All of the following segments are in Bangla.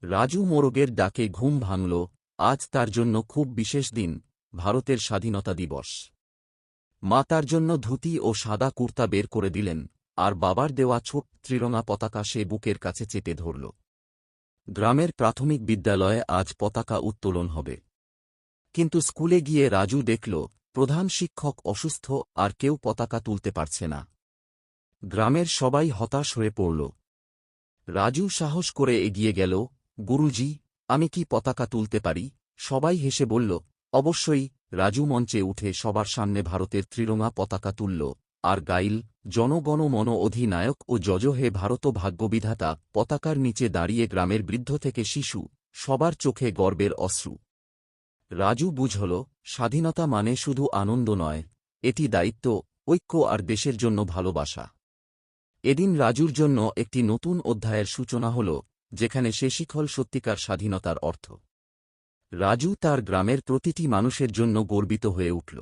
রাজু মোরগের ডাকে ঘুম ভাঙল। আজ তার জন্য খুব বিশেষ দিন, ভারতের স্বাধীনতা দিবস। মা তার জন্য ধুতি ও সাদা কুর্তা বের করে দিলেন, আর বাবার দেওয়া ছোট ত্রিরঙা পতাকা সে বুকের কাছে চেপে ধরল। গ্রামের প্রাথমিক বিদ্যালয়ে আজ পতাকা উত্তোলন হবে। কিন্তু স্কুলে গিয়ে রাজু দেখল, প্রধান শিক্ষক অসুস্থ আর কেউ পতাকা তুলতে পারছে না। গ্রামের সবাই হতাশ হয়ে পড়ল। রাজু সাহস করে এগিয়ে গেল। গুরুজি, আমি কি পতাকা তুলতে পারি? সবাই হেসে বলল, অবশ্যই। রাজু মঞ্চে উঠে সবার সামনে ভারতের ত্রিরঙা পতাকা তুলল আর গাইল, জন গণ মন অধিনায়ক ও যজ হে ভারত ভাগ্যবিধাতা। পতাকার নিচে দাঁড়িয়ে গ্রামের বৃদ্ধ থেকে শিশু, সবার চোখে গর্বের অশ্রু। রাজু বুঝল, স্বাধীনতা মানে শুধু আনন্দ নয়, এটি দায়িত্ব, ঐক্য আর দেশের জন্য ভালোবাসা। এদিন রাজুর জন্য একটি নতুন অধ্যায়ের সূচনা হল, যেখানে সে শিখল সত্যিকার স্বাধীনতার অর্থ। রাজু তার গ্রামের প্রতিটি মানুষের জন্য গর্বিত হয়ে উঠল।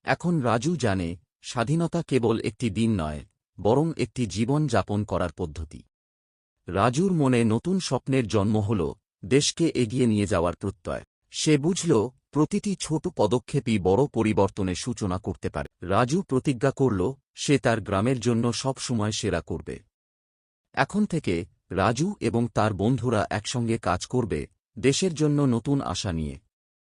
এখন রাজু জানে, স্বাধীনতা কেবল একটি দিন নয়, বরং একটি জীবন যাপন করার পদ্ধতি। রাজুর মনে নতুন স্বপ্নের জন্ম হল, দেশকে এগিয়ে নিয়ে যাওয়ার প্রত্যয়। সে বুঝল, প্রতিটি ছোট পদক্ষেপই বড় পরিবর্তনের সূচনা করতে পারে। রাজু প্রতিজ্ঞা করল, সে তার গ্রামের জন্য সব সময় সেরা করবে। এখন থেকে রাজু এবং তার বন্ধুরা একসঙ্গে কাজ করবে, দেশের জন্য নতুন আশা নিয়ে।